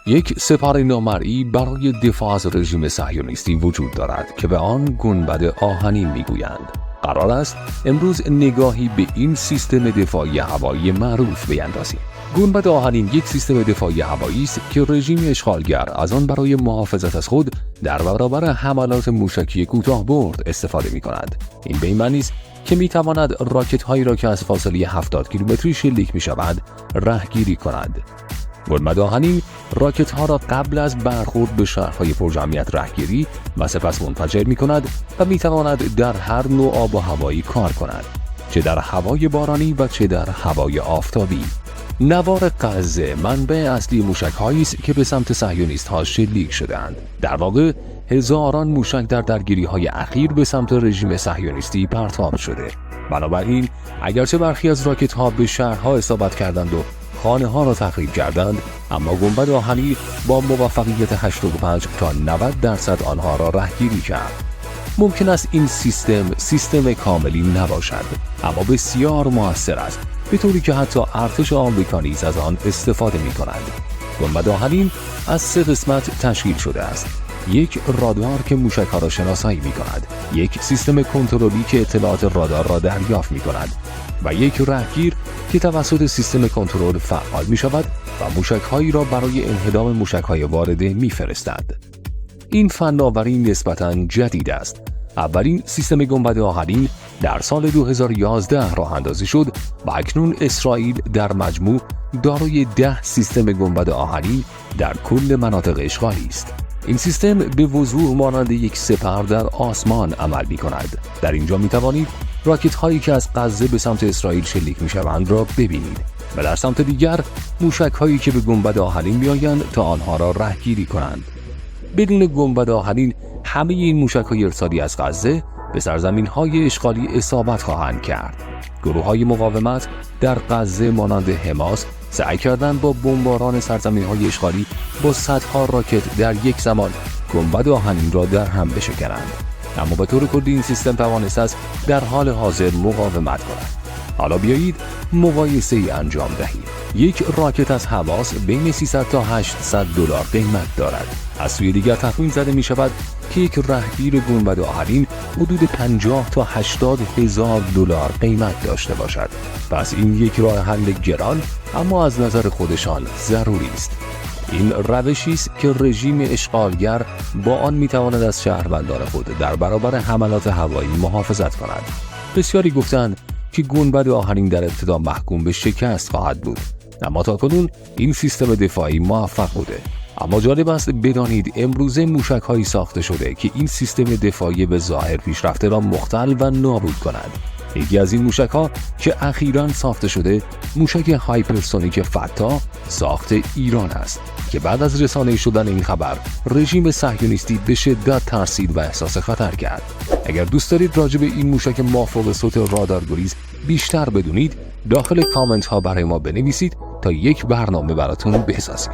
یک سپاه نامرئی برای دفاع از رژیم صهیونیستی وجود دارد که به آن گنبد آهنین میگویند. قرار است امروز نگاهی به این سیستم دفاعی هوایی معروف بیندازیم. گنبد آهنین یک سیستم دفاعی هوایی است که رژیم اشغالگر از آن برای محافظت از خود در برابر حملات موشکی کوتاه‌برد استفاده می‌کند. این به این معنی است که می‌تواند راکت‌هایی را که از فاصله 70 کیلومتری شلیک می‌شود رهگیری کند. گنبد آهنین راکت‌ها را قبل از برخورد به شهرهای پرجمعیت رهگیری و سپس منفجر می‌کند و می‌تواند در هر نوع آب و هوایی کار کند، چه در هوای بارانی و چه در هوای آفتابی. نوار غزه منبع اصلی موشک‌هایی است که به سمت صهیونیست‌ها شلیک شده‌اند. در واقع هزاران موشک در درگیری‌های اخیر به سمت رژیم صهیونیستی پرتاب شده. بنابراین اگرچه برخی از راکت‌ها به شهرها اصابت کردند و خانه‌ها را تخریب کردند، اما گنبد آهنین با موفقیت 85 تا 90% آنها را رهگیری کرد. ممکن است این سیستم کاملی نباشد، اما بسیار موثر است، به طوری که حتی ارتش آمریکا نیز از آن استفاده می‌کند. گنبد آهنین از 3 قسمت تشکیل شده است: یک رادار که موشک‌ها را شناسایی می‌کند، یک سیستم کنترلی که اطلاعات رادار را دریافت می‌کند و یک رهگیر که توسط سیستم کنترل فعال می‌شود و موشک‌هایی را برای انهدام موشک‌های وارده می‌فرستد. این فناوری نسبتاً جدید است. اولین سیستم گنبد آهنین در سال 2011 راه اندازی شد و اکنون اسرائیل در مجموع دارای 10 سیستم گنبد آهنین در کل مناطق اشغالی است. این سیستم به وضوح مانند یک سپر در آسمان عمل می‌کند. در اینجا می‌توانید راکت‌هایی که از غزه به سمت اسرائیل شلیک می‌شوند را ببینید و در سمت دیگر موشک‌هایی که به گنبد آهنین می‌آیند تا آنها را رهگیری کنند. بدون گنبد آهنین همه این موشک‌های ارسالی از غزه به سرزمین‌های اشغالی اصابت خواهند کرد. گروه‌های مقاومت در غزه مانند حماس سعی کردند با بمباران سرزمین‌های اشغالی با صدها راکت در یک زمان گنبد آهنین را در هم بشکنند، اما به طور کلی این سیستم توانسته است در حال حاضر مقاومت کند. حالا بیایید مقایسه‌ای انجام دهیم. یک راکت از حماس بین 300 تا 800 دلار قیمت دارد. از سوی دیگر تخمین زده می شود که یک رهگیر گنبد آهنین حدود 50 تا 80 هزار دلار قیمت داشته باشد. پس این یک راه حل گران اما از نظر خودشان ضروری است. این روشی است که رژیم اشغالگر با آن می تواند از شهروندان خود در برابر حملات هوایی محافظت کند. بسیاری گفتند که گنبد آهنین در ابتدا محکوم به شکست خواهد بود، اما تاکنون این سیستم دفاعی موفق بوده. اما جالب است بدانید امروزه موشک‌هایی ساخته شده که این سیستم دفاعی به ظاهر پیشرفته را مختل و نابود کند. یکی از این موشک‌ها که اخیراً ساخته شده موشک هایپرسونیک فتا ساخت ایران است که بعد از رسانه شدن این خبر رژیم صهیونیستی به شدت ترسید و احساس خطر کرد. اگر دوست دارید راجع به این موشک مافوق صوت رادارگریز بیشتر بدونید، داخل کامنت ها برای ما بنویسید تا یک برنامه براتون بسازیم.